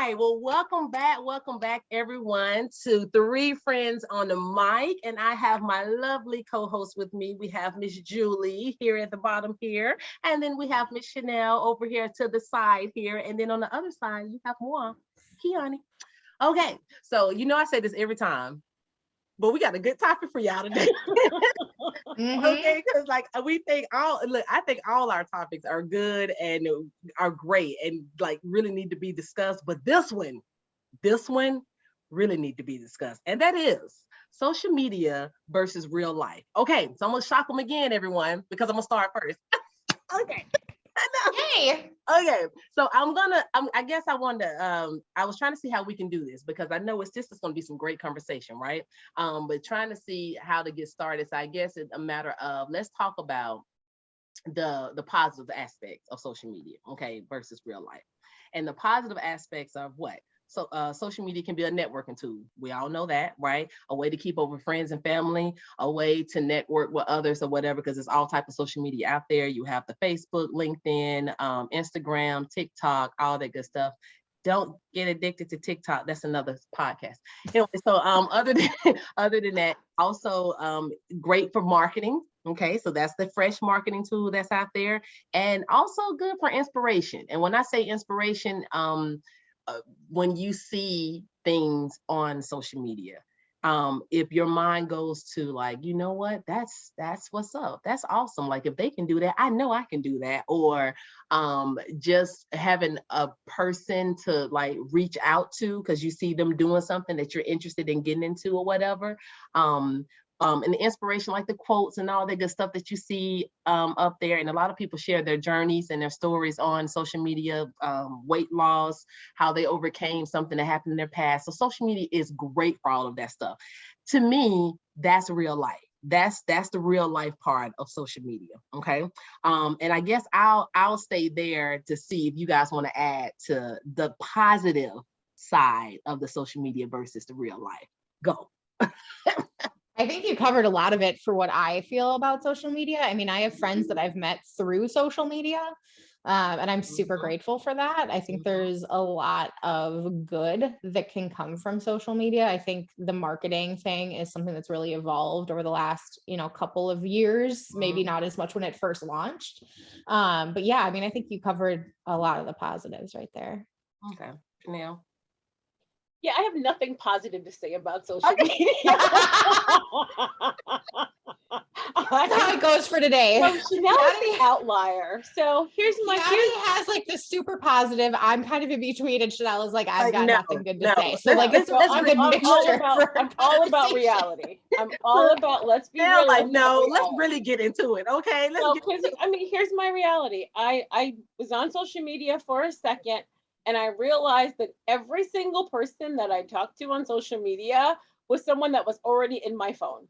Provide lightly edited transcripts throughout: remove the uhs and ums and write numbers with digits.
right. Well, welcome back, everyone, to Three Friends on the Mic. And I have my lovely co-host with me. We have Miss Julie here at the bottom here, and then we have Miss Chanel over here to the side here, and then on the other side you have more Kiani. Okay, so I say this every time, but we got a good topic for y'all today. Okay, because like we think all look, I think all our topics are good and are great and like really need to be discussed. But this one really need to be discussed, and that is social media versus real life. Okay, so I'm gonna shock them again, everyone, because I'm gonna start first. Okay. Hey. Okay, so I guess I wanted to, I was trying to see how we can do this because I know it's going to be some great conversation, right? But trying to see how to get started. So I guess it's a matter of, let's talk about the positive aspects of social media, okay, versus real life. And the positive aspects of what? So social media can be a networking tool. We all know that, right? A way to keep over friends and family, a way to network with others or whatever, because there's all type of social media out there. You have the Facebook, LinkedIn, Instagram, TikTok, all that good stuff. Don't get addicted to TikTok. That's another podcast. Anyway, so other than that, also great for marketing. Okay, so that's the fresh marketing tool that's out there, and also good for inspiration. And when I say inspiration, when you see things on social media, if your mind goes to like, you know what, that's what's up, that's awesome, like if they can do that, I know I can do that. Or just having a person to like reach out to because you see them doing something that you're interested in getting into or whatever. And the inspiration, like the quotes and all that good stuff that you see up there. And a lot of people share their journeys and their stories on social media, weight loss, how they overcame something that happened in their past. So social media is great for all of that stuff. To me, that's real life. That's the real life part of social media. Okay. And I guess I'll stay there to see if you guys want to add to the positive side of the social media versus the real life. Go. I think you covered a lot of it for what I feel about social media. I mean, I have friends that I've met through social media, and I'm super grateful for that. I think there's a lot of good that can come from social media. I think the marketing thing is something that's really evolved over the last, couple of years, maybe not as much when it first launched. But yeah, I mean, I think you covered a lot of the positives right there. Okay. Chanel. Yeah, I have nothing positive to say about social media. That's how it goes for today. So Chanel is the outlier. So here's has like the super positive. I'm kind of in between, and Chanel is like, I've got nothing good to say. So let's I'm all about reality. I'm all about, let's be real. Like, no, let's really get into it. Okay. Here's my reality. I was on social media for a second. And I realized that every single person that I talked to on social media was someone that was already in my phone.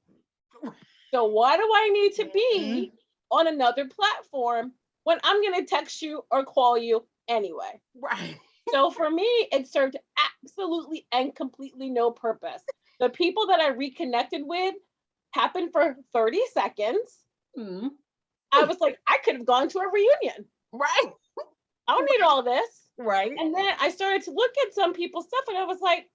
So why do I need to be on another platform when I'm going to text you or call you anyway? Right. So for me, it served absolutely and completely no purpose. The people that I reconnected with happened for 30 seconds. I was like, I could have gone to a reunion. Right. I don't need all this. Right. And then I started to look at some people's stuff and I was like,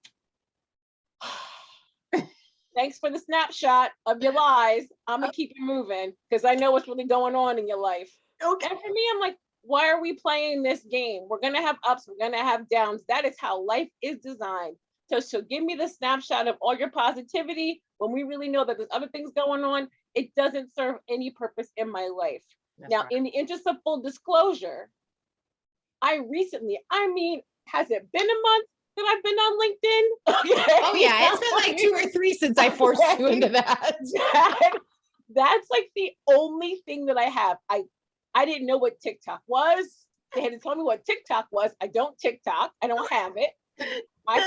thanks for the snapshot of your lies. I'm going to keep you moving because I know what's really going on in your life. Okay. And for me, I'm like, why are we playing this game? We're going to have ups. We're going to have downs. That is how life is designed. So give me the snapshot of all your positivity when we really know that there's other things going on. It doesn't serve any purpose in my life. That's now, right. In the interest of full disclosure, has it been a month that I've been on LinkedIn? Okay. Oh yeah, it's been like 2 or 3 since I forced you into that. That's like the only thing that I have. I didn't know what TikTok was. They had to tell me what TikTok was. I don't TikTok. I don't have it. I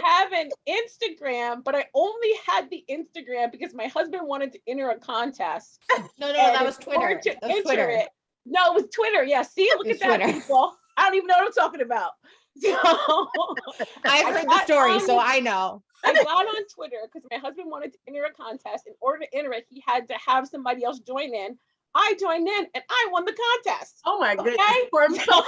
have an Instagram, but I only had the Instagram because my husband wanted to enter a contest. No, that was Twitter. No, it was Twitter. Yeah, see, look at that, people. I don't even know what I'm talking about. So, I've heard the story, so I know. I got on Twitter because my husband wanted to enter a contest. In order to enter it, he had to have somebody else join in. I joined in and I won the contest. Oh my goodness. Okay? For me, So,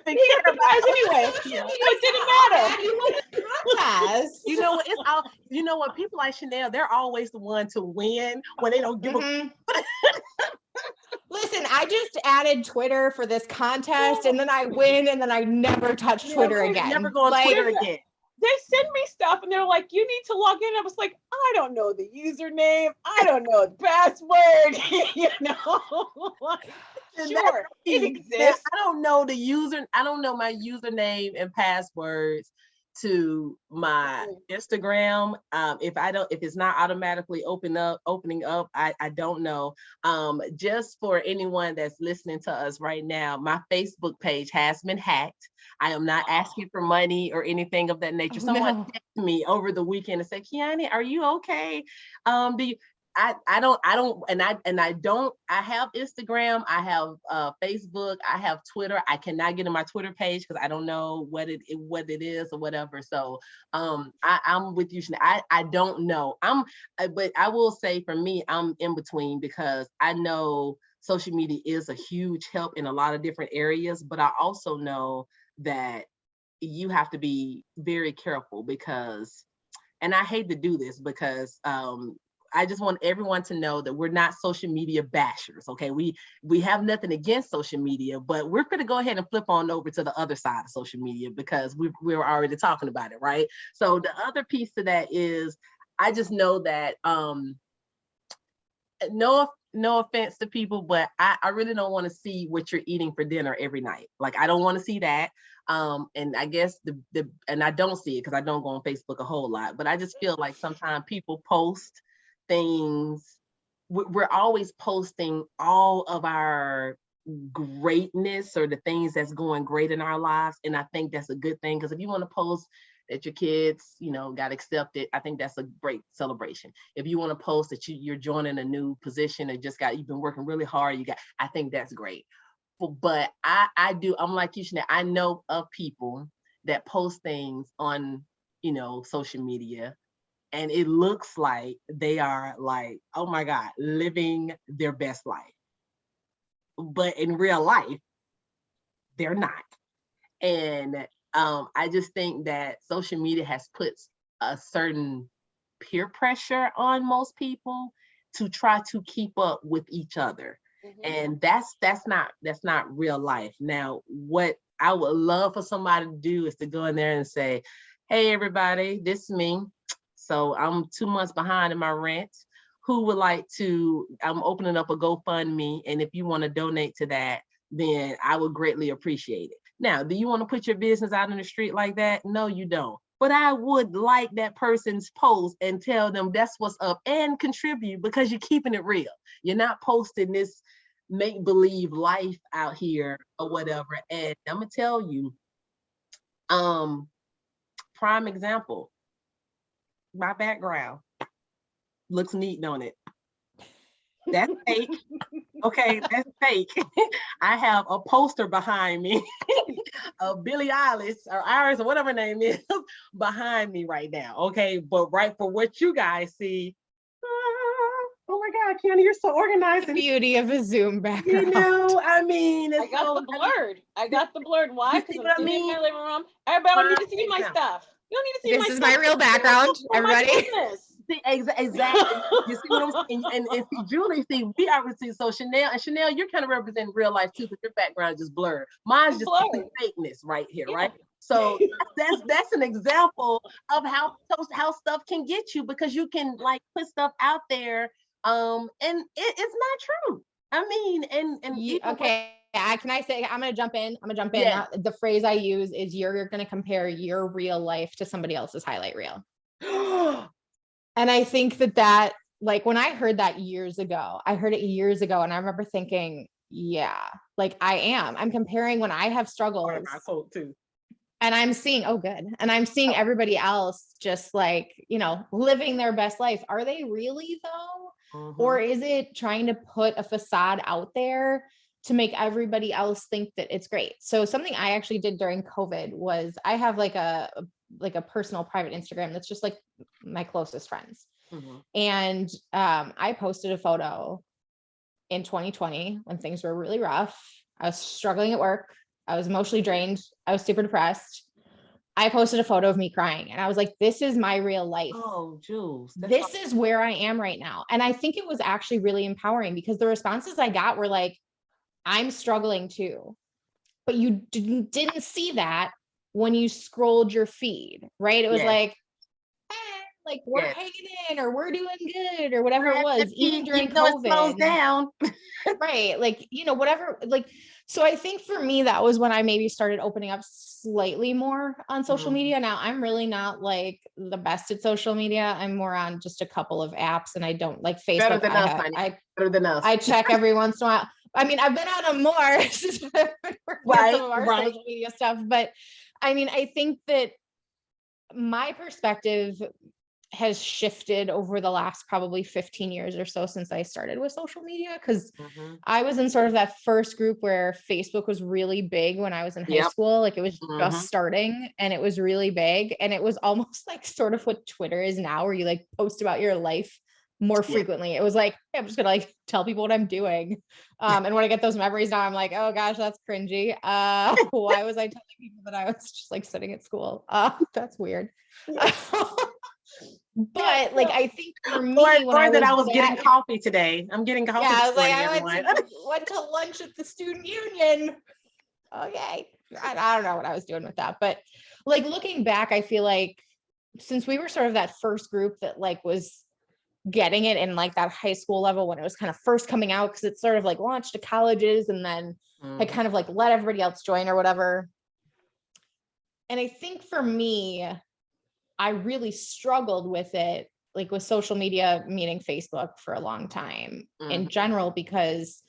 he got the prize anyway. Yeah. So it didn't matter. You won the contest. You know what? It's all. You know what? People like Chanel, they're always the one to win when they don't give a. Mhm. Listen, I just added Twitter for this contest, and then I win, and then I never touch Twitter again. Never go on Like, Twitter again. They send me stuff and they're like, you need to log in. I was like, I don't know the username. I don't know the password. You know, like, And sure, it Now, exists. I don't know the user. I don't know my username and passwords to my Instagram. If it's not automatically opening up, I don't know. Just for anyone that's listening to us right now, my Facebook page has been hacked. I am not asking for money or anything of that nature. Oh, Someone no. texted me over the weekend and said, Kiani, are you okay? Do you, I don't, I have Instagram, I have Facebook, I have Twitter. I cannot get in my Twitter page because I don't know what it is or whatever. So I'm with you. I don't know. But I will say for me, I'm in between because I know social media is a huge help in a lot of different areas, but I also know that you have to be very careful because, and I hate to do this because I just want everyone to know that we're not social media bashers. Okay, we have nothing against social media, but we're going to go ahead and flip on over to the other side of social media because we're already talking about it, right? So the other piece to that is I just know that no offense to people, but I really don't want to see what you're eating for dinner every night. Like I don't want to see that. And I guess and I don't see it because I don't go on Facebook a whole lot, but I just feel like sometimes people post things. We're always posting all of our greatness or the things that's going great in our lives. And I think that's a good thing because if you want to post that your kids, got accepted, I think that's a great celebration. If you want to post that you're joining a new position or you've been working really hard, I think that's great. But I'm like you, Chanel, I know of people that post things on, social media, and it looks like they are like, oh my God, living their best life. But in real life, they're not. And I just think that social media has put a certain peer pressure on most people to try to keep up with each other. And that's not real life. Now, what I would love for somebody to do is to go in there and say, hey, everybody, this is me. So I'm 2 months behind in my rent. Who would like to, I'm opening up a GoFundMe. And if you want to donate to that, then I would greatly appreciate it. Now, do you want to put your business out in the street like that? No, you don't. But I would like that person's post and tell them that's what's up and contribute because you're keeping it real. You're not posting this make-believe life out here or whatever. And I'm gonna tell you, prime example, my background looks neat, don't it? That's fake. Okay, that's fake. I have a poster behind me of Billie Eilish or Iris or whatever her name is behind me right now. Okay, but right for what you guys see. Oh my God, Kiani, you're so organized. The beauty of a Zoom background. I mean, I got the blurred. I got the blurred. Why? Because I'm sitting in my living room. Everybody don't need to see my stuff. You don't need to see my stuff. This is my real background, everybody. See, exactly. You see what I'm saying? And see, Julie, we obviously, so Chanel, you're kind of representing real life too, but your background is just blurred. Mine's just fakeness right here, right? So that's an example of how stuff can get you because you can like put stuff out there, and it's not true. I mean, and okay. Can I say, I'm going to jump in. Yeah. The phrase I use is you're going to compare your real life to somebody else's highlight reel. And I think that like when I heard that years ago, and I remember thinking, yeah, like I'm comparing when I have struggles. Too. And I'm seeing, and I'm seeing everybody else just like, living their best life. Are they really though? Mm-hmm. Or is it trying to put a facade out there to make everybody else think that it's great? So something I actually did during COVID was I have like a personal private Instagram that's just like my closest friends. Mm-hmm. And I posted a photo in 2020 when things were really rough. I was struggling at work. I was emotionally drained. I was super depressed. I posted a photo of me crying and I was like, this is my real life. Oh, Jules. This is where I am right now. And I think it was actually really empowering because the responses I got were like, I'm struggling too. But you didn't see that when you scrolled your feed, right? It was like, like we're hanging in or we're doing good or whatever it was, even during COVID. It slows down. Right. Like, you know, whatever, like, so I think for me, that was when I maybe started opening up slightly more on social media. Now I'm really not like the best at social media. I'm more on just a couple of apps and I don't like Facebook. Better than us, honey. Better than us. I check every once in a while. I mean, I've been on them more some of our social media stuff, but I mean, I think that my perspective has shifted over the last probably 15 years or so since I started with social media. Cause I was in sort of that first group where Facebook was really big when I was in high school. Like it was just starting and it was really big. And it was almost like sort of what Twitter is now, where you like post about your life more frequently. It was like, hey, I'm just gonna like tell people what I'm doing. And when I get those memories now, I'm like, oh gosh, that's cringy. Why was I telling people that I was just like sitting at school? That's weird. But like, I think for me, or that I was getting coffee today. I'm getting coffee. Yeah, I was like, I went to lunch at the student union. Okay. I don't know what I was doing with that, but like looking back, I feel like since we were sort of that first group that like was getting it in like that high school level when it was kind of first coming out, because it sort of like launched to colleges and then I kind of like let everybody else join or whatever. And I think for me, I really struggled with it, like with social media, meaning Facebook, for a long time in general, because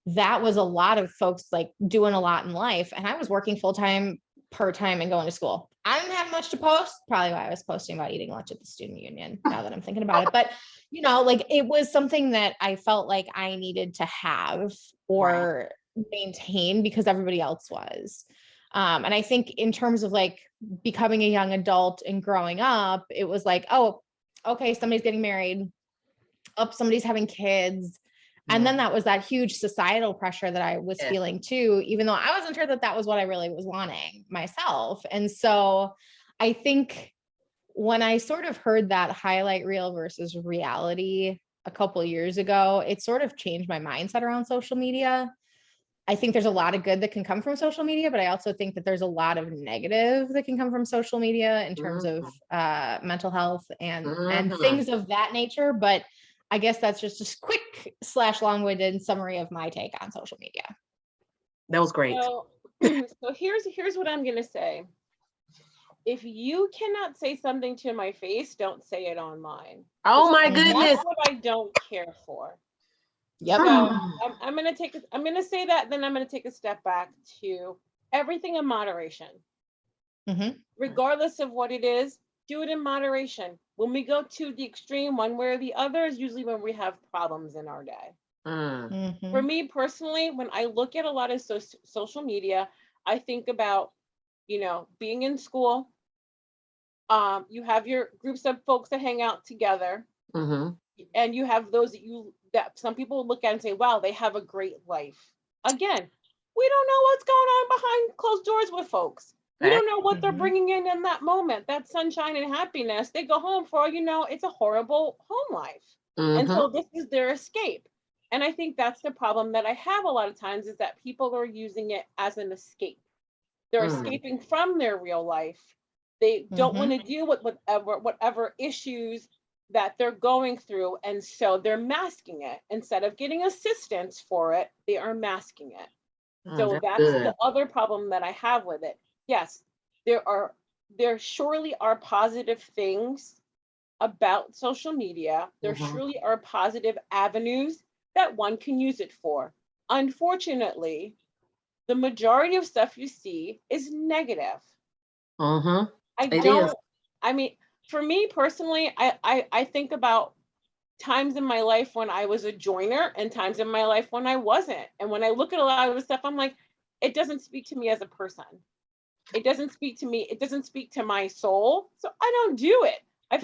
that was a lot of folks like doing a lot in life. And I was working full-time, part-time and going to school. I didn't have much to post, probably why I was posting about eating lunch at the student union now that I'm thinking about it. But, you know, like it was something that I felt like I needed to have or maintain because everybody else was. And I think in terms of like becoming a young adult and growing up, it was like, oh, okay, somebody's getting married. Oh, somebody's having kids. And then that was that huge societal pressure that I was feeling too, even though I wasn't sure that that was what I really was wanting myself. And so I think when I sort of heard that highlight reel versus reality a couple of years ago, it sort of changed my mindset around social media. I think there's a lot of good that can come from social media, but I also think that there's a lot of negative that can come from social media in terms of mental health and things of that nature. But I guess that's just a quick / long-winded summary of my take on social media. That was great. So here's what I'm going to say. If you cannot say something to my face, don't say it online. Oh my goodness. That's what I don't care for. Yep. So I'm going to say that, then I'm going to take a step back to everything in moderation. Regardless of what it is, do it in moderation. When we go to the extreme, one way or the other, is usually when we have problems in our day. For me personally, when I look at a lot of social media, I think about, you know, being in school. You have your groups of folks that hang out together, and you have those that some people look at and say, wow, they have a great life. Again, we don't know what's going on behind closed doors with folks. We don't know what they're bringing in that moment, that sunshine and happiness. They go home, for all you know, it's a horrible home life. And so this is their escape. And I think that's the problem that I have a lot of times, is that people are using it as an escape. They're escaping from their real life. They don't want to deal with whatever issues that they're going through. And so they're masking it. Instead of getting assistance for it, they are masking it. So that's the other problem that I have with it. Yes, there surely are positive things about social media. There surely are positive avenues that one can use it for. Unfortunately, the majority of stuff you see is negative. I mean, for me personally, I think about times in my life when I was a joiner and times in my life when I wasn't. And when I look at a lot of the stuff, I'm like, it doesn't speak to me as a person. It doesn't speak to me. It doesn't speak to my soul. So I don't do it. I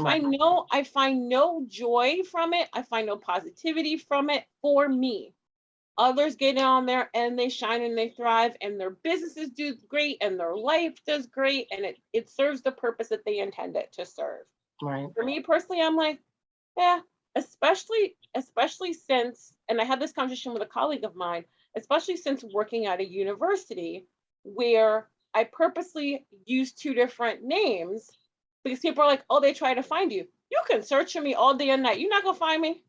find no joy from it. I find no positivity from it for me. Others get on there and they shine and they thrive and their businesses do great and their life does great and it serves the purpose that they intend it to serve. Right. For me personally, I'm like, yeah, especially since, and I had this conversation with a colleague of mine, especially since working at a university where I purposely use two different names because people are like, oh, they try to find you. You can search for me all day and night. You're not gonna find me.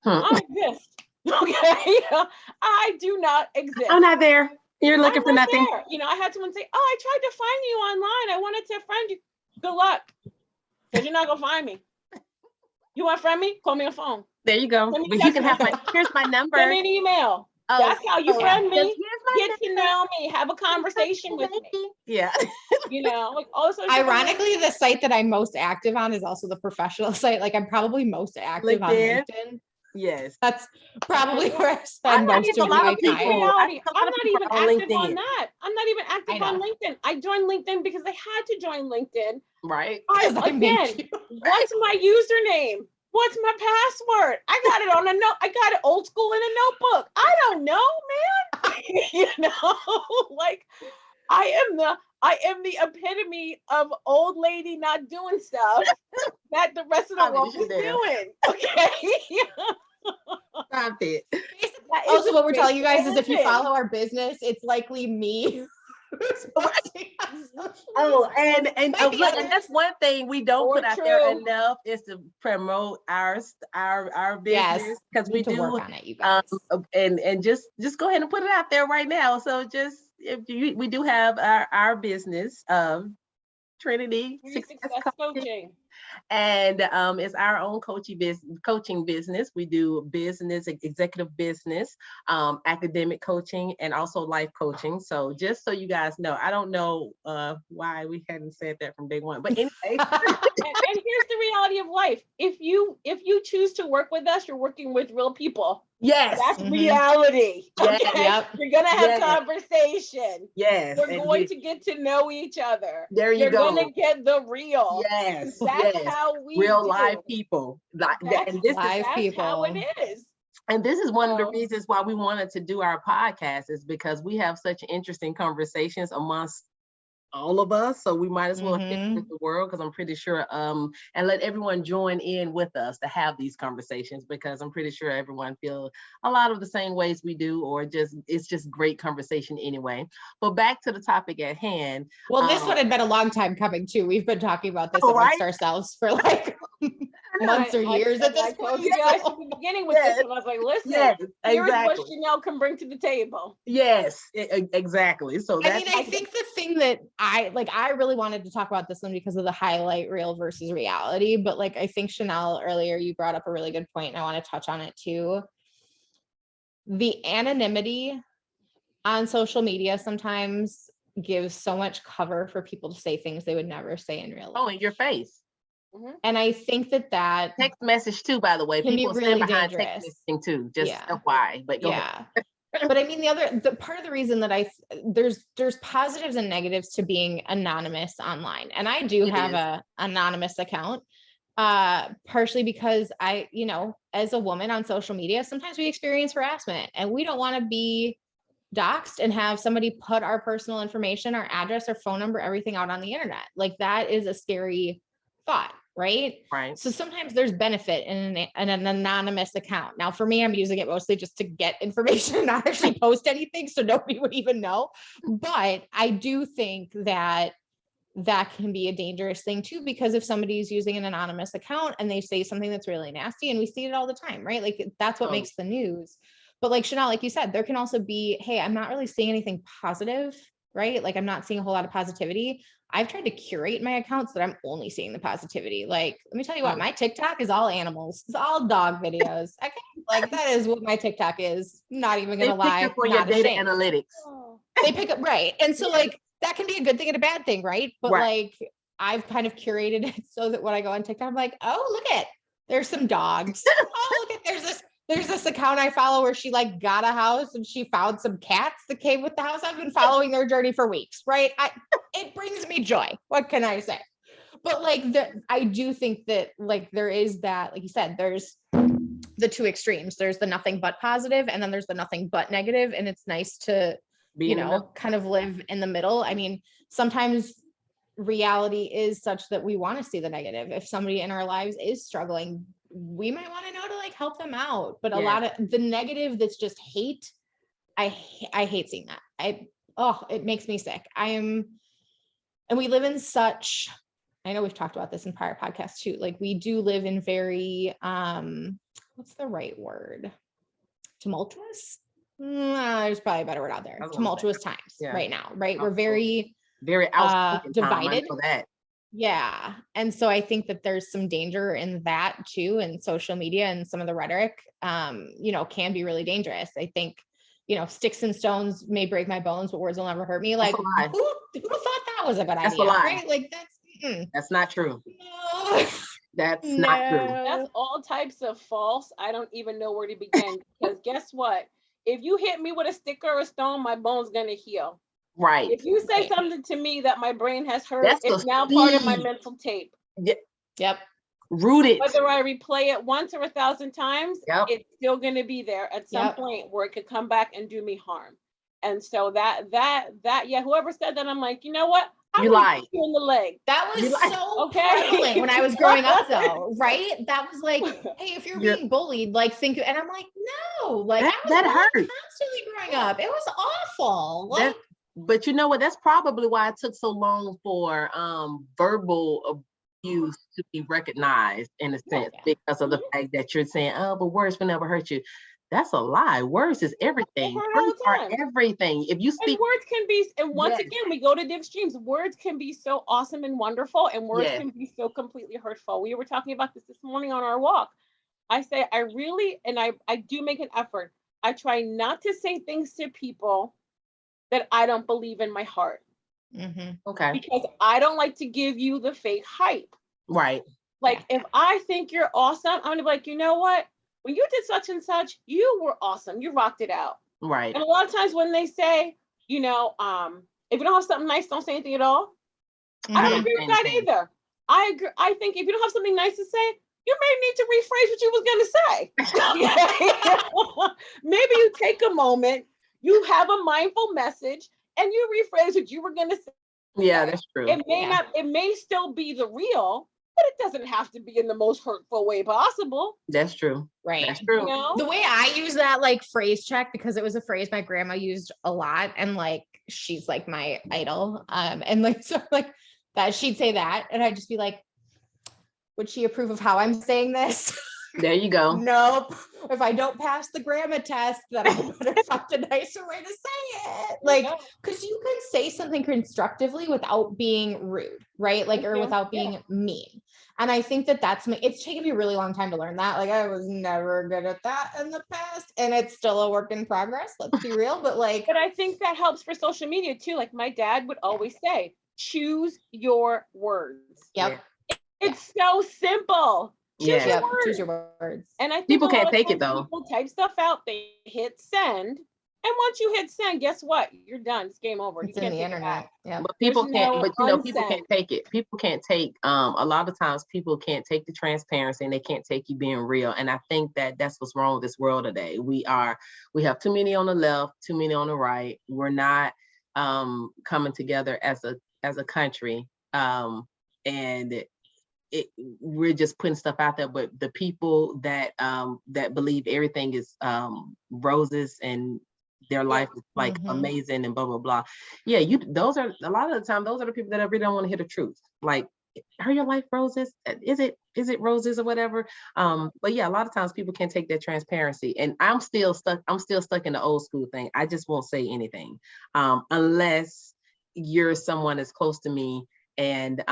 I exist. Okay. I do not exist. I'm not there. You're looking for nothing. There. You know, I had someone say, oh, I tried to find you online. I wanted to friend you. Good luck. Because you're not gonna find me. You want to friend me? Call me on phone. There you go. But you can have here's my number. Send me an email. Oh, that's how you friend me. Get to number. know me. Have a conversation with me. Yeah. You know, like also. Ironically, the site that I'm most active on is also the professional site. Like I'm probably most active on LinkedIn. Yes. That's probably where I spend most of my time. I'm not even active on that. I'm not even active on LinkedIn. I joined LinkedIn because I had to join LinkedIn. Right. Again, what's my username? What's my password? I got it on a note. I got it old school in a notebook. I don't know, man. You know, like I am the epitome of old lady not doing stuff that the rest of the world is doing. Okay. Stop it. Also, what we're telling you guys is if you follow our business, it's likely me. And that's one thing we don't put out there enough is to promote our business because we do work on it, you guys. And just go ahead and put it out there right now. So we do have our business, Trinity Success Coaching. And it's our own coaching business. We do business, executive business, academic coaching, and also life coaching. So just so you guys know, I don't know why we hadn't said that from day one, but anyway. and here's the reality of life. If you choose to work with us, you're working with real people. Yes. That's reality. Yes. Okay. Yep. You're gonna have conversation. Yes. We're going to get to know each other. There you go. You're gonna get the real. Yes. That's how we real live people. That's how it is. And this is one of the reasons why we wanted to do our podcast is because we have such interesting conversations amongst all of us, so we might as well share with the world because I'm pretty sure and let everyone join in with us to have these conversations because I'm pretty sure everyone feels a lot of the same ways we do, or it's just great conversation anyway. But back to the topic at hand. Well, this one had been a long time coming too. We've been talking about this amongst ourselves for like months or years at this point. You guys at the beginning with this one, I was like, listen, here's what Chanel can bring to the table. Yes, exactly. So I mean, I think the thing that I really wanted to talk about this one because of the highlight reel versus reality, but like I think Chanel earlier you brought up a really good point and I want to touch on it too. The anonymity on social media sometimes gives so much cover for people to say things they would never say in real life. Oh, in your face. And I think that text message too, by the way, people really stand behind dangerous. Text messaging too, just FYI. But go ahead. But I mean, the part of the reason that there's positives and negatives to being anonymous online. And I do have a anonymous account, partially because I, as a woman on social media, sometimes we experience harassment and we don't want to be doxxed and have somebody put our personal information, our address, our phone number, everything out on the internet. Like that is a scary thought. Right. So sometimes there's benefit in an anonymous account. Now, for me, I'm using it mostly just to get information and not actually post anything. So nobody would even know. But I do think that can be a dangerous thing too, because if somebody's using an anonymous account and they say something that's really nasty, and we see it all the time, right? Like that's what makes the news. But like Chanel, like you said, there can also be, hey, I'm not really seeing anything positive, right? Like I'm not seeing a whole lot of positivity. I've tried to curate my accounts that I'm only seeing the positivity. Like, let me tell you what, my TikTok is all animals. It's all dog videos. Like that is what my TikTok is. Not even gonna lie. For your data analytics. They pick up, right. And so like, that can be a good thing and a bad thing, right? But like, I've kind of curated it so that when I go on TikTok, I'm like, oh, look at, there's some dogs. Oh, look at, there's this account I follow where she like got a house and she found some cats that came with the house. I've been following their journey for weeks, right? It brings me joy. What can I say? But like I do think that like there is that, like you said, there's the two extremes. There's the nothing but positive, and then there's the nothing but negative. And it's nice to, Be you in the know, middle. kind of live in the middle. I mean, sometimes reality is such that we want to see the negative. If somebody in our lives is struggling, we might want to know to like help them out. But a Yeah. lot of the negative that's just hate, I hate seeing that. It makes me sick. And we live in such, I know we've talked about this in prior podcasts too. Like we do live in very, what's the right word? Tumultuous? There's probably a better word out there. I was gonna say, Tumultuous times yeah. right now, right? We're Absolutely. very Very outspoken time, I divided. know that. Yeah. And so I think that there's some danger in that too, and social media and some of the rhetoric, you know, can be really dangerous. I think, you know, sticks and stones may break my bones, but words will never hurt me. That's Like, a lie. who thought that was a good That's a idea? lie. Right? Like That's not true. no. That's not true. That's all types of false. I don't even know where to begin, because guess what? If you hit me with a stick or a stone, my bone's gonna heal. Right. If you say Right. something to me that my brain has heard, That's it's a now part of my seed. mental tape. Yep. Rooted. Whether I replay it once or 1,000 times, Yep. it's still going to be there at some Yep. point where it could come back and do me harm. And so yeah, whoever said that, I'm like, you know what? I'm You gonna lied. kick you in the leg. That was You like- so Okay. prevalent when I was growing up though, right? That was like, hey, if you're You're- being bullied, like think, and I'm like, no, like That- I was that bullied hurt. constantly growing up. It was awful. Like, That- But you know what? That's probably why it took so long for verbal abuse to be recognized in a sense, Yeah. because of the fact that you're saying, oh, but words will never hurt you. That's a lie. Words is everything. hurt all Words the are time. everything. If you And speak, words can be, and once Yes. again, we go to the extremes. Words can be so awesome and wonderful, and words Yes. can be so completely hurtful. We were talking about this morning on our walk. I say, I really, and I do make an effort. I try not to say things to people that I don't believe in my heart, mhm. okay, because I don't like to give you the fake hype. right. Like, if I think you're awesome, I'm gonna be like, you know what? When you did such and such, you were awesome. You rocked it out. Right. And a lot of times when they say, you know, if you don't have something nice, don't say anything at all. I don't Mhm. agree with that Anything. either. I agree. I think if you don't have something nice to say, you may need to rephrase what you was gonna say. Maybe you take a moment, you have a mindful message, and you rephrase what you were gonna say. Yeah, that's true. It may Yeah. not, it may still be the real, but it doesn't have to be in the most hurtful way possible. That's true. Right. That's You true. know? The way I use that like phrase check, because it was a phrase my grandma used a lot, and like she's like my idol. And like so like that she'd say that, and I'd just be like, would she approve of how I'm saying this? There you go. Nope. If I don't pass the grammar test, then I better find a nicer way to say it. Like, Yeah. because you can say something constructively without being rude, right? Like, or Mhm. without being mean. And I think that it's taken me a really long time to learn that. Like, I was never good at that in the past, and it's still a work in progress. Let's be real. But like, But I think that helps for social media too. Like my dad would always say, choose your words. yep, It's so simple. Choose Yeah. your yep, words. choose your words. And I think People a lot can't of take it, times though. People type stuff out, they hit send, and once you hit send, guess what? You're done. It's game over. It's You in can't the take it internet. back. Yeah. But people There's can't, no but you know, people can't unsend. take it. People can't take, a lot of times people can't take the transparency, and they can't take you being real. And I think that that's what's wrong with this world today. We have too many on the left, too many on the right. We're not coming together as a country. And we're just putting stuff out there, but the people that believe everything is roses and their life is like Mhm. amazing and blah blah blah. Yeah, those are a lot of the time those are the people that really don't want to hear the truth. Like, are your life roses? Is it roses or whatever? But yeah, a lot of times people can't take that transparency, and I'm still stuck in the old school thing. I just won't say anything unless you're someone that's close to me, and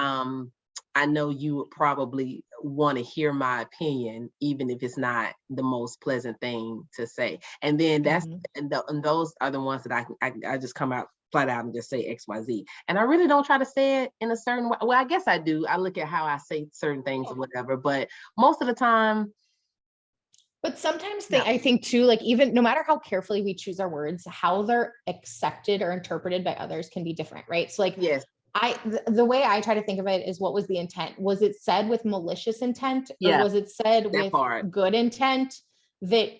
I know you would probably want to hear my opinion, even if it's not the most pleasant thing to say. And then that's Mhm. and those are the ones that I just come out flat out and just say XYZ. And I really don't try to say it in a certain way. Well, I guess I do. I look at how I say certain things or whatever, but most of the time, But sometimes Yeah. I think too, like even no matter how carefully we choose our words, how they're accepted or interpreted by others can be different, right? So like yes, The way I try to think of it is, what was the intent? Was it said with malicious intent, or Yeah, was it said that with part. good intent, that,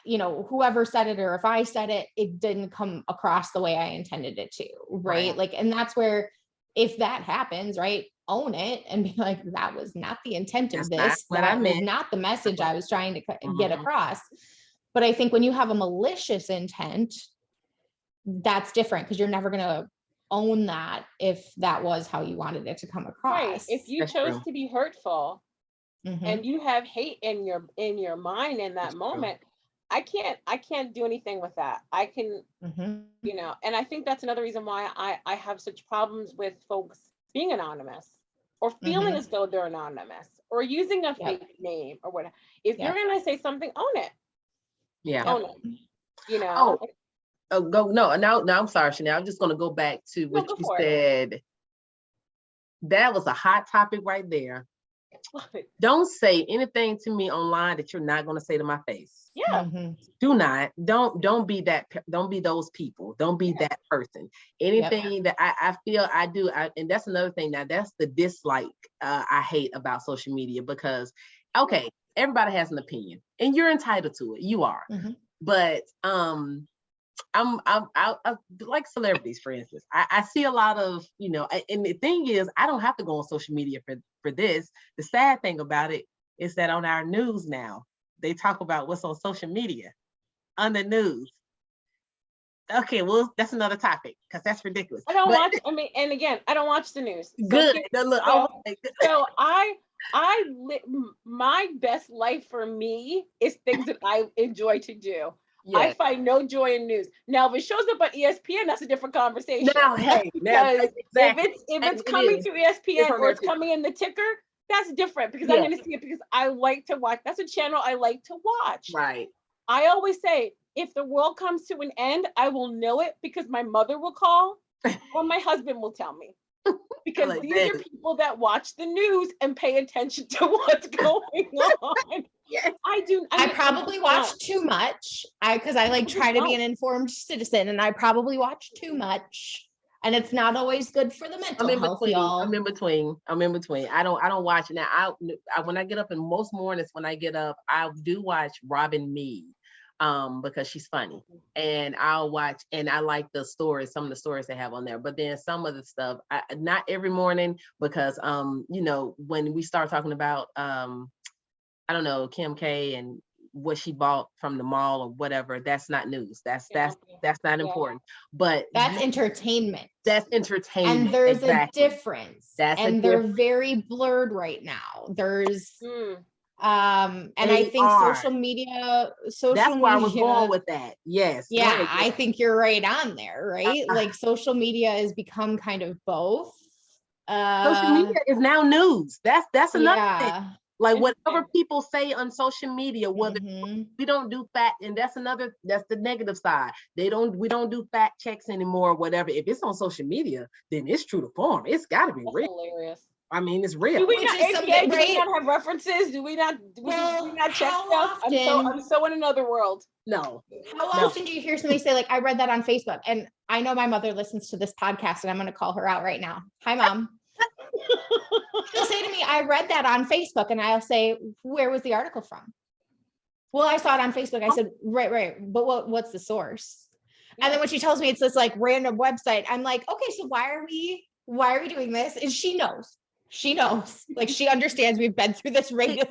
whoever said it, or if I said it, it didn't come across the way I intended it to, right? Right. Like, and that's where, if that happens, right, own it and be like, that was not the intent of That's not this. what I That was meant. not the message I was trying to get Mhm. across. But I think when you have a malicious intent, that's different, because you're never going to own that if that was how you wanted it to come Right. across. If you That's chose true. to be hurtful Mhm, and you have hate in your mind in that That's true. moment, I can't do anything with that. I can, mhm. and I think that's another reason why I have such problems with folks being anonymous, or feeling Mhm. as though they're anonymous, or using a Yep. fake name or whatever. If you're Yep. gonna say something, own it. Yeah. Yep. Own it. You Oh, know? go no. Now I'm sorry, Chanel. I'm just gonna go back to No, what go you for it. said. That was a hot topic right there. Don't say anything to me online that you're not gonna say to my face. Yeah. Mhm. Do not. Don't be that. Don't be those people. Don't be that person. Anything that I feel I do, and that's another thing. Now that's the dislike I hate about social media, because okay, everybody has an opinion and you're entitled to it. You are. Mhm. But I like celebrities, for instance. I see a lot of, and the thing is, I don't have to go on social media for this. The sad thing about it is that on our news now, they talk about what's on social media on the news. Okay, well, that's another topic because that's ridiculous. I don't But watch, I mean, and again, I don't watch the news. So good. here, Now, look, so, like, so my best life for me is things that I enjoy to do. I yes. find no joy in news. Now, if it shows up on ESPN, that's a different conversation. Now, hey, now Because exactly. if And it's it coming is. to It's ESPN, on or there it's too. coming in the ticker, that's different, because I'm Yeah, going to see it because I like to watch. That's a channel I like to watch. right. I always say, if the world comes to an end, I will know it because my mother will call or my husband will tell me. Because Like these are that. people that watch the news and pay attention to what's going on. Yes. I do. I mean, probably just watch don't. too much. Because I like I try just to be an don't. informed citizen, and I probably watch too much. And it's not always good for the I'm mental in health, between. y'all. I'm in between. I'm in between. I don't watch it now. I when I get up, and most mornings when I get up, I do watch Robin Mead, because she's funny, and I'll watch, and I like the stories, some of the stories they have on there. But then some of the stuff, not every morning, because when we start talking about I don't know, Kim K and what she bought from the mall or whatever, that's not news. That's Yeah. that's not Yeah. important. But That's entertainment. that's And entertainment. there's a Exactly. difference. That's a And they're difference. very blurred right now. There's Mm. and I They think are. social media, That's where I was going with that. Yes. Go yeah, ahead. I think you're right on there, right? Uh, Like, social media has become kind of both. Social media is now news. That's another thing. Yeah. Like whatever Interesting. people say on social media, whether Mhm. we don't do fact, and that's the negative side. We don't do fact checks anymore, whatever. If it's on social media, then it's true to form. It's gotta be That's real. hilarious. I mean, it's Do real. we Which not is APA? something, Do we right? not have references? Do we not? Do we Well, not check how stuff? often? I'm so in another world. No. How No. often do you hear somebody say, like, I read that on Facebook? And I know my mother listens to this podcast, and I'm going to call her out right now. Hi, Mom. She'll say to me, I read that on Facebook. And I'll say, where was the article from? Well, I saw it on Facebook. I said, right. But what's the source? And then when she tells me it's this like random website, I'm like, okay, so why are we doing this? And she knows. Like, she understands we've been through this rodeo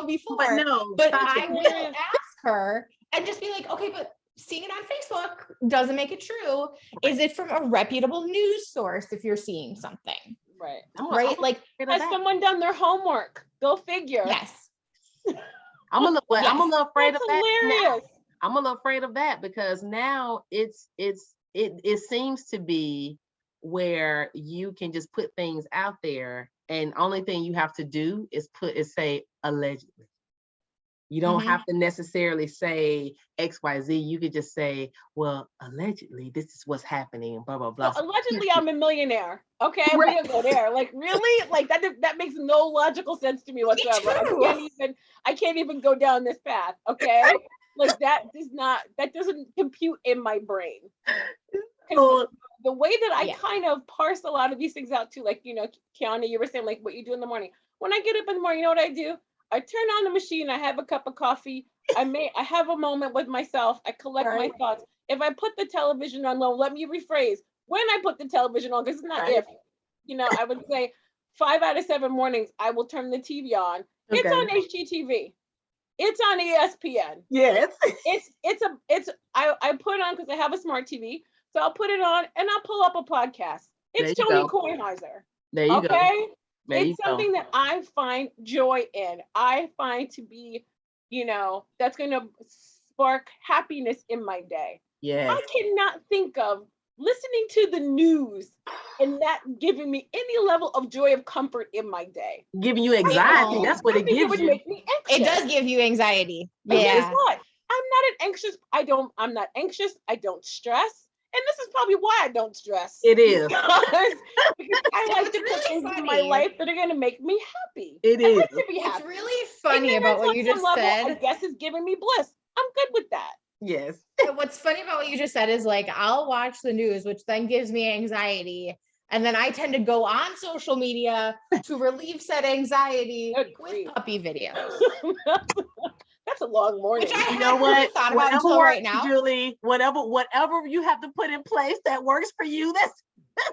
before. But no. But stop I it. will ask her and just be like, okay, but seeing it on Facebook doesn't make it true. Is it from a reputable news source if you're seeing something? Right. Right? Like, Has someone done their homework? Go figure. yes. I'm a little afraid That's of that now. hilarious. I'm a little afraid of that because now it seems to be where you can just put things out there, and only thing you have to do is say allegedly. You don't Mhm. have to necessarily say XYZ. You could just say, well, allegedly, this is what's happening, and blah, blah, blah. So allegedly, I'm a millionaire. Okay, Right. we're gonna go there. Like, really? Like that makes no logical sense to me whatsoever. I can't even go down this path. Okay, like that doesn't compute in my brain. So the way that I Yeah. kind of parse a lot of these things out too, like, Kiana, you were saying like what you do in the morning. When I get up in the morning, you know what I do? I turn on the machine, I have a cup of coffee, I have a moment with myself, I collect my Right. thoughts. If I put the television on low, let me rephrase. When I put the television on, because it's not Right. if, I would say 5 out of 7 mornings, I will turn the TV on. It's Okay. on HGTV. It's on ESPN. Yes. I put it on because I have a smart TV. So I'll put it on and I'll pull up a podcast. There It's you Tony go. Kornheiser. There you go. Okay. There you It's go. something that I find joy in. I find to be, that's going to spark happiness in my day. Yes. I cannot think of listening to the news and that giving me any level of joy of comfort in my day. Giving you anxiety. know. That's what I it think it gives would you. make me anxious. It does give you anxiety. And guess Yeah. what? I'm not anxious. I don't stress. And this is probably why I don't stress. It is. Because I like It's to put really things in my funny. life that are going to make me happy. It I like is. to be What's happy. really funny Ignorance about what on you some just level, I said, guess, is giving me bliss. I'm good with that. Yes. what's funny about what you just said is like, I'll watch the news, which then gives me anxiety. And then I tend to go on social media to relieve said anxiety Good with grief. puppy videos. That's a long morning. Which I You know hadn't really what? thought about Whatever until works, right now. Julie. Whatever you have to put in place that works for you. That's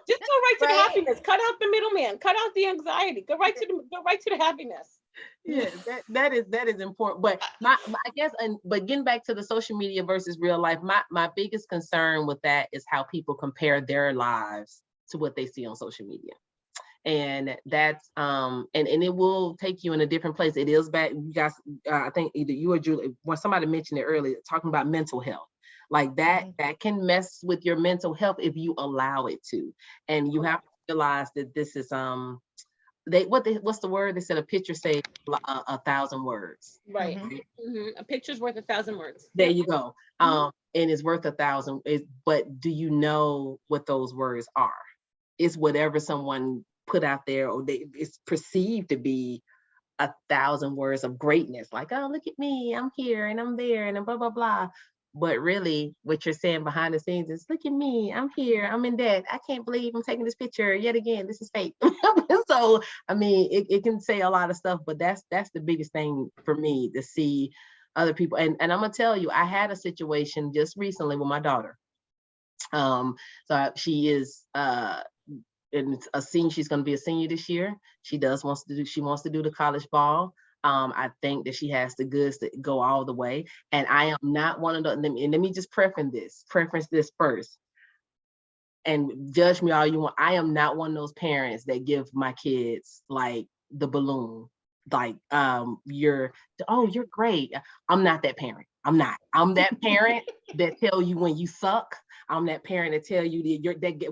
Just go right to the Right? happiness. Cut out the middleman. Cut out the anxiety. Go right to the happiness. yeah. That is important. But I guess, but getting back to the social media versus real life, my biggest concern with that is how people compare their lives to what they see on social media. And that's and it will take you in a different place. It is bad. You guys, I think either you or Julie, when somebody mentioned it earlier, talking about mental health, like that can mess with your mental health if you allow it to. And you have to realize that this is what's the word? They said a picture say 1,000 words. Right. Mhm. A picture's worth 1,000 words. There Yep. you go. And it's worth 1,000. But do you know what those words are? It's whatever someone put out there, or it's perceived to be 1,000 words of greatness. Like, oh, look at me, I'm here and I'm there and blah, blah, blah. But really what you're saying behind the scenes is, look at me, I'm here, I'm in debt. I can't believe I'm taking this picture yet again. This is fake. So, I mean, it can say a lot of stuff, but that's the biggest thing for me, to see other people. And I'm gonna tell you, I had a situation just recently with my daughter. So she is in a senior, she's going to be a senior this year. She wants to do the college ball. I think that she has the goods to go all the way. And I am not one of the, and let me just preference this first. And judge me all you want. I am not one of those parents that give my kids like the balloon. Like, you're great. I'm not that parent. I'm that parent that tell you when you suck. I'm that parent that tell you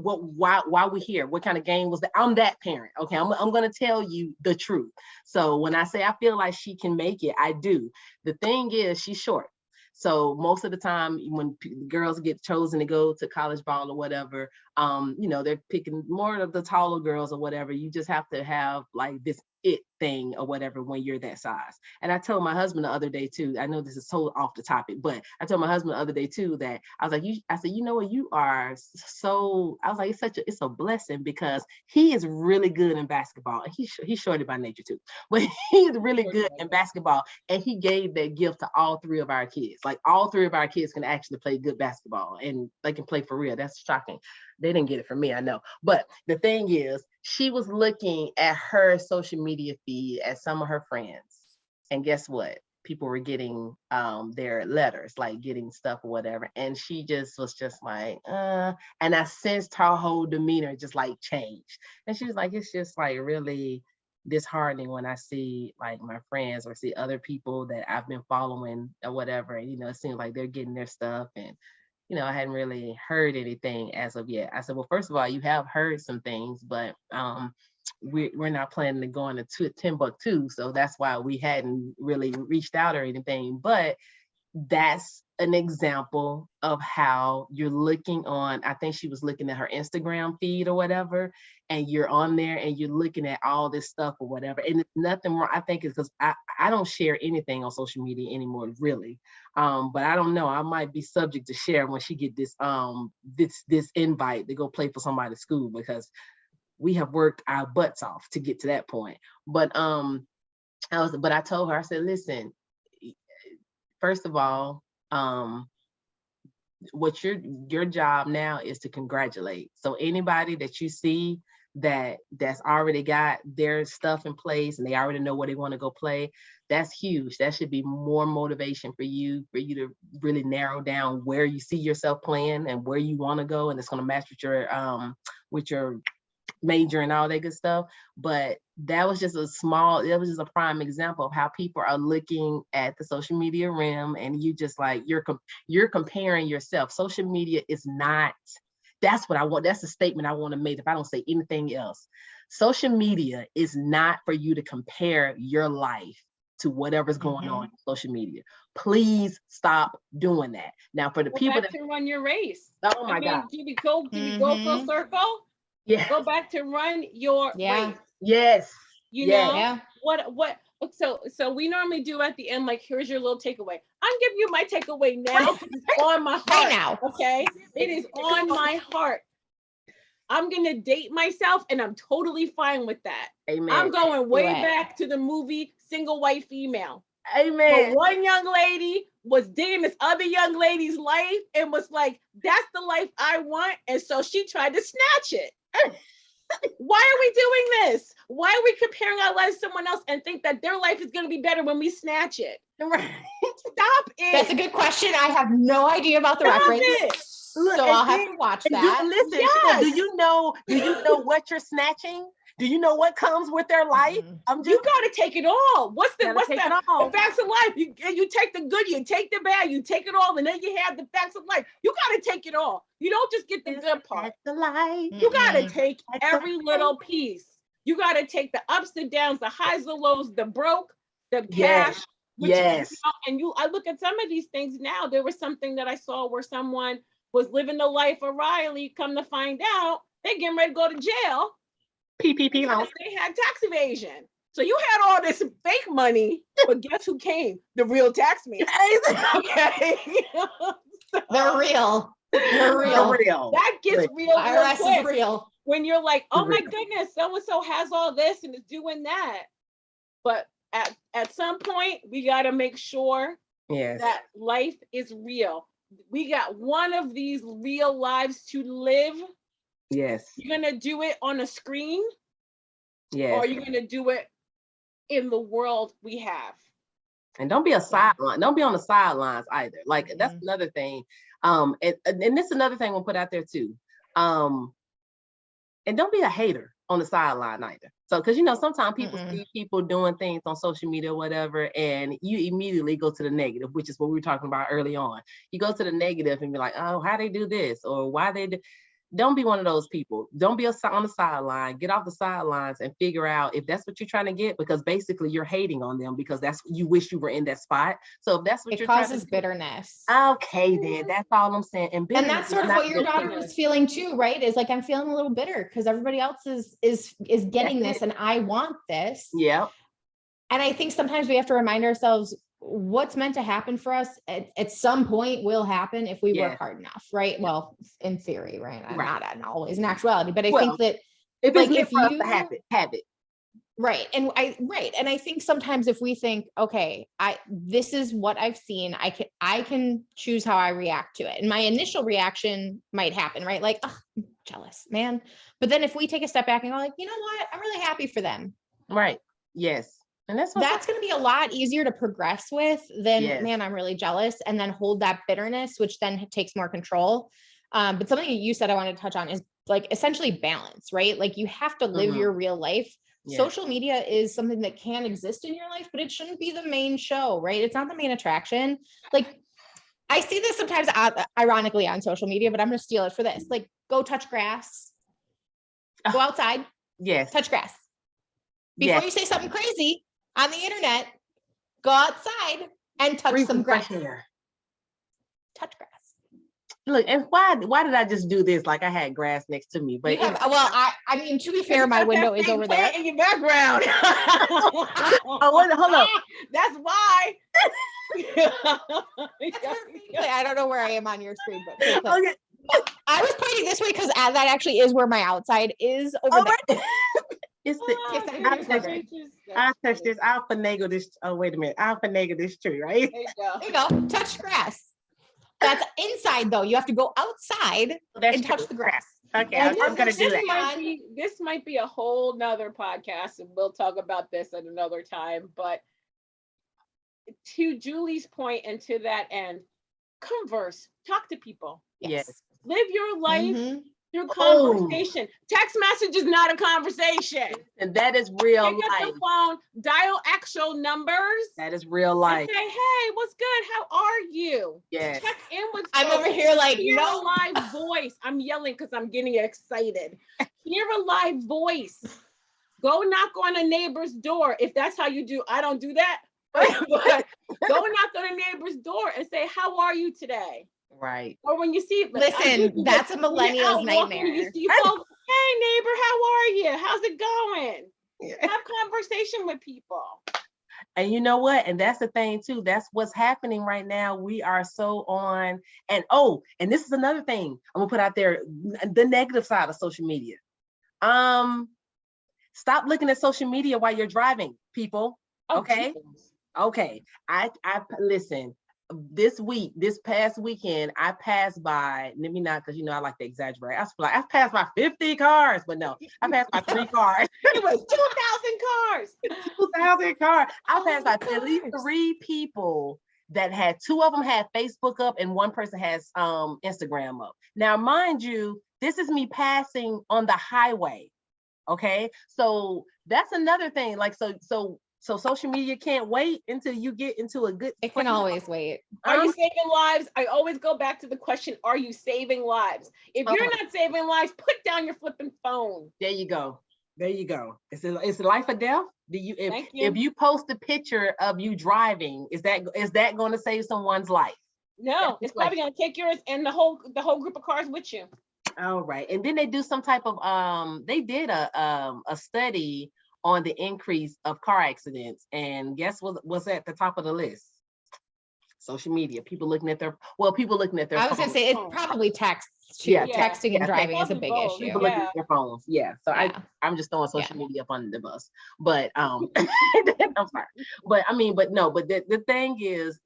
why we here? What kind of game was that? I'm that parent. Okay, I'm gonna tell you the truth. So when I say I feel like she can make it, I do. The thing is, she's short. So most of the time when girls get chosen to go to college ball or whatever, they're picking more of the taller girls or whatever. You just have to have like this it thing or whatever when you're that size. And I told my husband the other day too, I know this is so off the topic, but I told my husband the other day too that I was like, I said, you know what, you are so, I was like, it's a blessing, because he is really good in basketball. And he's shorty by nature too, but he's really good in basketball. And he gave that gift to all 3 of our kids. Like, all 3 of our kids can actually play good basketball, and they can play for real. That's shocking. They didn't get it from me, I know. But the thing is, she was looking at her social media feed at some of her friends. And guess what? People were getting their letters, like getting stuff or whatever. And she just was just like, and I sensed her whole demeanor just like changed. And she was like, it's just like really disheartening when I see like my friends or see other people that I've been following or whatever. And, it seems like they're getting their stuff. And I hadn't really heard anything as of yet. I said, well, first of all, you have heard some things, but we're not planning to go into Timbuktu. So that's why we hadn't really reached out or anything. But that's an example of how you're looking on, I think she was looking at her Instagram feed or whatever, and you're on there and you're looking at all this stuff or whatever. And it's nothing wrong. I think it's because I don't share anything on social media anymore, really. But I don't know. I might be subject to share when she get this this invite to go play for somebody's school, because we have worked our butts off to get to that point. But I told her, I said, listen, first of all, what your job now is to congratulate. So anybody that you see that's already got their stuff in place and they already know where they want to go play, that's huge. That should be more motivation for you to really narrow down where you see yourself playing and where you want to go, and it's going to match with your major and all that good stuff. But that was just a prime example of how people are looking at the social media realm, and you just like you're comparing yourself. Social media is not, that's the statement I want to make if I don't say anything else. Social media is not for you to compare your life to whatever's going on in social media. Please stop doing that. Now for the people that to run your race. Oh my God. Did you go full circle? Yeah. Go back to run your race. Yes. You know what? So we normally do at the end, like, here's your little takeaway. I'm giving you my takeaway now. It's on my heart. Right now. Okay. It is on my heart. I'm gonna date myself, and I'm totally fine with that. Amen. I'm going way back to the movie Single White Female. Amen. But one young lady was digging this other young lady's life and was like, that's the life I want. And so she tried to snatch it. Why are we doing this? Why are we comparing our lives to someone else and think that their life is going to be better when we snatch it? Right. Stop it. That's a good question. I have no idea about the reference. Look, so I'll have to watch that. Listen, Yes. do you know what you're snatching? Do you know what comes with their life? You gotta take it all. What's the facts of life? You take the good, you take the bad, you take it all, and then you have the facts of life. You gotta take it all. You don't just get the good part. The life. You gotta take every little piece. You gotta take the ups and downs, the highs, the lows, the broke, the cash. Yes. I look at some of these things now. There was something that I saw where someone was living the life of Riley. Come to find out, they're getting ready to go to jail. PPP loans. They had tax evasion. So you had all this fake money, but guess who came? The real tax man. Okay. They're real. They're real. That gets real. IRS is real. When you're like, oh my goodness, so-and-so has all this and is doing that. But at some point, we got to make sure that life is real. We got one of these real lives to live. Yes. You're going to do it on a screen? Yes. Or are you going to do it in the world we have? And don't be a sideline. Don't be on the sidelines either. Like, that's another thing. And this is another thing we'll put out there too. And don't be a hater on the sideline either. So, because sometimes people see people doing things on social media or whatever, and you immediately go to the negative, which is what we were talking about early on. You go to the negative and be like, oh, how they do this, or why they do. Don't be one of those people. Don't be on the sideline. Get off the sidelines and figure out if that's what you're trying to get, because basically you're hating on them because you wish you were in that spot. So if that's what you're trying to do, it causes bitterness. Okay, then that's all I'm saying. And that's sort of what your daughter was feeling too, right? Is like, I'm feeling a little bitter because everybody else is getting this and I want this. Yeah. And I think sometimes we have to remind ourselves what's meant to happen for us at some point will happen if we work hard enough, right? Well, in theory, right? Not always in actuality, but I think that if it's meant for us to have it. Right. And I think sometimes if we think, okay, this is what I've seen, I can choose how I react to it. And my initial reaction might happen, right? Like, oh, I'm jealous, man. But then if we take a step back and go like, you know what? I'm really happy for them. Right. Yes. And that's going to be a lot easier to progress with than, man, I'm really jealous, and then hold that bitterness, which then takes more control. But something you said I wanted to touch on is like essentially balance, right? Like you have to live your real life. Yeah. Social media is something that can exist in your life, but it shouldn't be the main show, right? It's not the main attraction. Like I see this sometimes ironically on social media, but I'm going to steal it for this. Like go touch grass, go outside, touch grass. Before you say something crazy on the internet, go outside and touch some grass. touch grass. Look, and why did I just do this? Like I had grass next to me, but You have, well, I mean, to be fair, my window is over there. In your background. hold up. That's why. I don't know where I am on your screen, but Okay. I was pointing this way because that actually is where my outside is over there. It's the, I'll touch this. I'll finagle this. Oh, wait a minute. I'll finagle this tree, right? There you go. There you go. Touch grass. That's inside though. You have to go outside and touch the grass. Okay, And I'm gonna do that. This might be a whole nother podcast, and we'll talk about this at another time. But to Julie's point, and to that end, converse, talk to people. Yes. Live your life Mhm. through conversation. Text message is not a conversation. And that is real Pick up life. the phone, dial actual numbers. That is real And life. say, hey, what's good? How are you? Yes. Check in with I'm folks. over here like, Hear a no. live voice. I'm yelling because I'm getting excited. Hear a live voice. Go knock on a neighbor's door. If that's how you do, I don't do that. But go knock on a neighbor's door and say, how are you today? Right. Or when you see, Listen, that's a when you're millennial's out walking, nightmare. You see folks, hey neighbor, how are you? How's it going? Yeah. Have conversation with people. And you know what? And that's the thing too. That's what's happening right now. We are so on. And and this is another thing I'm gonna put out there, the negative side of social media. Stop looking at social media while you're driving, people. Okay. Jesus. Okay. I listen. This past weekend, I passed by, let me not, because you know I like to exaggerate. I passed by 50 cars, but no, I passed by 3 cars. It was 2,000 cars. 2,000 cars. I Oh passed my by at least gosh. 3 people that had, 2 of them had Facebook up and 1 person has Instagram up. Now, mind you, this is me passing on the highway. Okay, so that's another thing. Like so social media can't wait until you get into a good. It can always wait. Are you saving lives? I always go back to the question, are you saving lives? If you're not saving lives, put down your flipping phone. There you go. There you go. It's life or death. If you post a picture of you driving, is that going to save someone's life? No, it's probably going to take yours and the whole group of cars with you. All right. And then they do some type of they did a study on the increase of car accidents, and guess what was at the top of the list? Social media. People looking at their I was gonna phones. say it's probably text too. Yeah, Texting and driving is a big Probably both. issue. People looking at their phones. Yeah. So Yeah. I'm just throwing social media up under the bus. But I'm sorry. But I mean, but no, but the thing is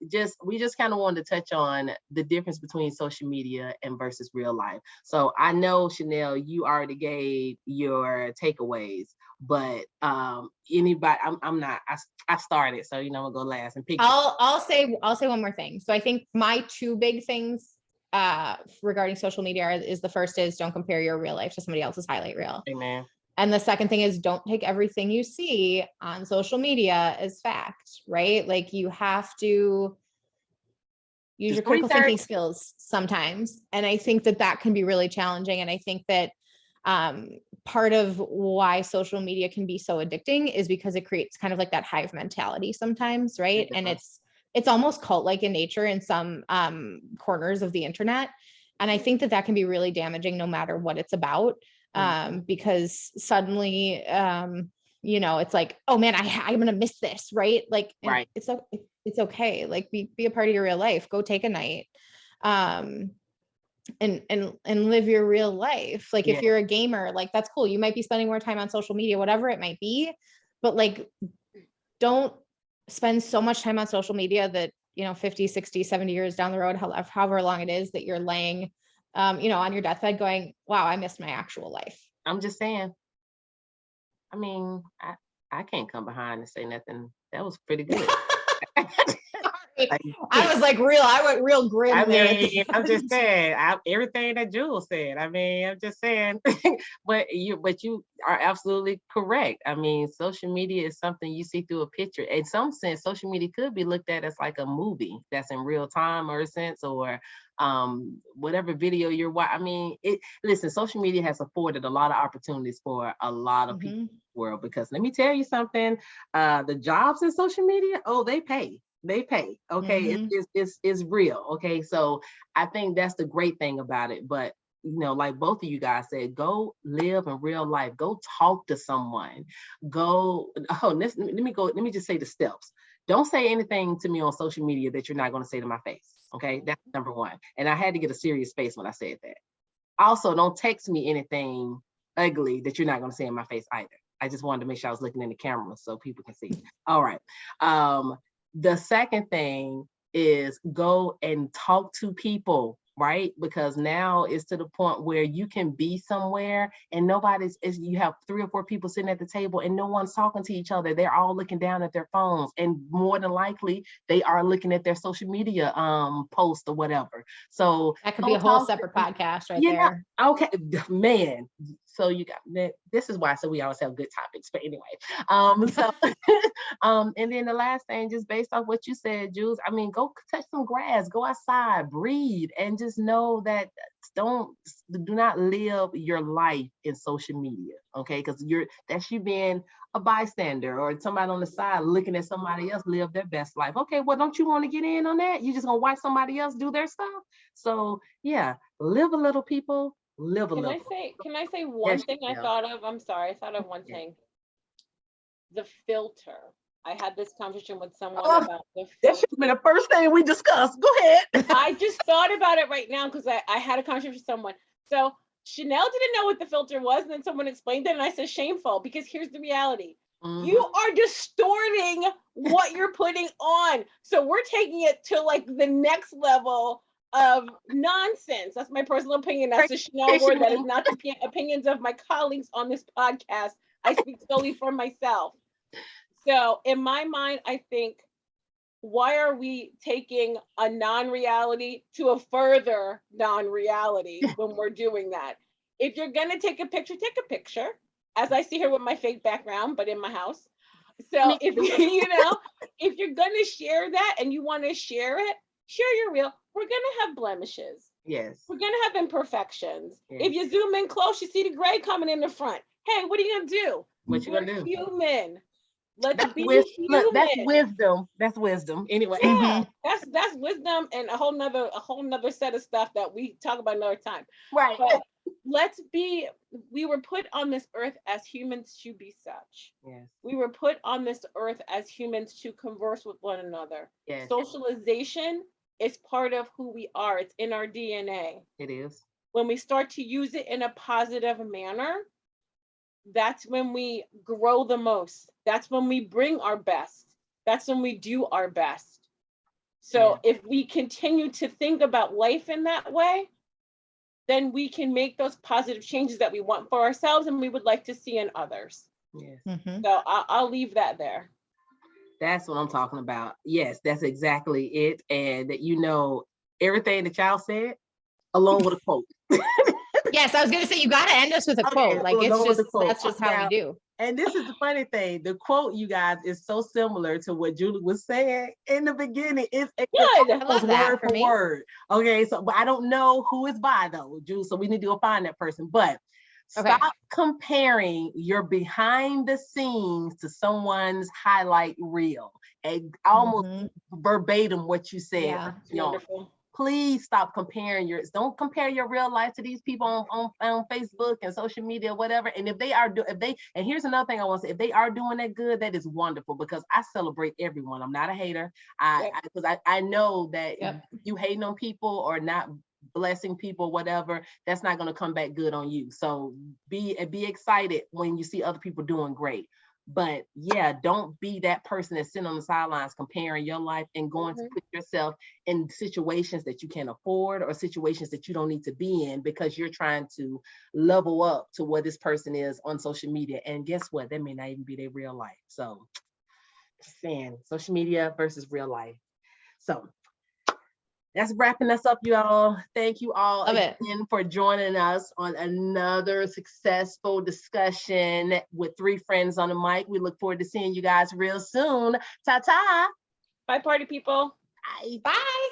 we just kind of wanted to touch on the difference between social media and versus real life. So I know, Chanel, you already gave your takeaways, but anybody, I'm not, I started, so I'm gonna go last and pick. I'll say one more thing. So I think my 2 big things regarding social media is the first is don't compare your real life to somebody else's highlight reel. Amen. And the second thing is don't take everything you see on social media as fact, right? Like you have to use your critical thinking skills sometimes. And I think that can be really challenging. And I think that part of why social media can be so addicting is because it creates kind of like that hive mentality sometimes, right? And it's almost cult-like in nature in some corners of the internet. And I think that can be really damaging no matter what it's about, because suddenly, it's like, oh man, I'm going to miss this, right? Like, right. It's okay. Like be a part of your real life, go take a night, and live your real life. Like if you're a gamer, like that's cool. You might be spending more time on social media, whatever it might be, but like, don't spend so much time on social media that, 50, 60, 70 years down the road, however long it is that you're laying, on your deathbed going, wow, I missed my actual life. I'm just saying. I mean, I can't come behind and say nothing. That was pretty good. I went real grim. I mean, I'm just saying, everything that Jules said. I mean, I'm just saying, but you are absolutely correct. I mean, social media is something you see through a picture. In some sense, social media could be looked at as like a movie that's in real time, or a sense, or whatever video you're watching. I mean, listen, social media has afforded a lot of opportunities for a lot of people in the world, because let me tell you something, the jobs in social media, they pay. They pay. Okay. Mhm. It's real. Okay. So I think that's the great thing about it. But like both of you guys said, go live in real life. Go talk to someone. Let me just say the steps. Don't say anything to me on social media that you're not going to say to my face. Okay. That's number one. And I had to get a serious face when I said that. Also, don't text me anything ugly that you're not going to say in my face either. I just wanted to make sure I was looking in the camera so people can see. All right. The second thing is go and talk to people, right? Because now it's to the point where you can be somewhere and you have 3 or 4 people sitting at the table and no one's talking to each other. They're all looking down at their phones, and more than likely they are looking at their social media post or whatever. So That could be a whole separate podcast right there. Okay, man. So you got this is why. So we always have good topics. But anyway, and then the last thing, just based off what you said, Jules. I mean, go touch some grass, go outside, breathe, and just know that do not live your life in social media, okay? Because that's you being a bystander or somebody on the side looking at somebody else live their best life. Okay, well, don't you want to get in on that? You just gonna watch somebody else do their stuff? So yeah, live a little, people. Live a little. Can I say one thing I Yeah. thought of? I'm sorry, I thought of one thing. The filter. I had this conversation with someone about the filter. That should have been the first thing we discussed. Go ahead. I just thought about it right now because I had a conversation with someone. So Chanel didn't know what the filter was, and then someone explained it, and I said shameful, because here's the reality. Mm-hmm. You are distorting what you're putting on. So we're taking it to like the next level of nonsense. That's my personal opinion. That's a Chanel word. That is not the opinions of my colleagues on this podcast. I speak solely for myself. So in my mind, I think, why are we taking a non-reality to a further non-reality when we're doing that? If you're going to take a picture, as I see here with my fake background, but in my house. So if if you're going to share that and you want to share it, share your real. We're going to have blemishes. Yes. We're going to have imperfections. Yes. If you zoom in close, you see the gray coming in the front. Hey, what are you going to do? What you going to do? Human. Let's be human. Look, that's wisdom. That's wisdom. Anyway. Yeah, that's wisdom, and a whole nother set of stuff that we talk about another time. Right. But we were put on this earth as humans to be such. Yes. We were put on this earth as humans to converse with one another. Yes. Socialization is part of who we are. It's in our DNA. It is. When we start to use it in a positive manner, that's when we grow the most. That's when we bring our best. That's when we do our best. So if we continue to think about life in that way, then we can make those positive changes that we want for ourselves and we would like to see in others. Yes. Mm-hmm. So I'll leave that there. That's what I'm talking about. Yes, that's exactly it. And everything that y'all said, along with a quote. Yes, I was going to say, you got to end us with a quote. Like, that's just how we do. And this is the funny thing. The quote, you guys, is so similar to what Julie was saying in the beginning. It's good. I love that word for word. Okay, so but I don't know who it's by though, Julie. So we need to go find that person. But stop comparing your behind the scenes to someone's highlight reel and almost verbatim what you said. Yeah. Wonderful. Please stop comparing don't compare your real life to these people on Facebook and social media, whatever. And if they are and here's another thing I want to say, if they are doing that good, that is wonderful, because I celebrate everyone. I'm not a hater. Because I know that if you hating on people or not blessing people, whatever, that's not going to come back good on you. So be excited when you see other people doing great. But don't be that person that's sitting on the sidelines comparing your life and going to put yourself in situations that you can't afford or situations that you don't need to be in because you're trying to level up to where this person is on social media. And guess what? That may not even be their real life. So just saying, social media versus real life. So that's wrapping us up, you all. Thank you all again for joining us on another successful discussion with 3 friends on the mic. We look forward to seeing you guys real soon. Ta-ta. Bye, party people. Bye. Bye.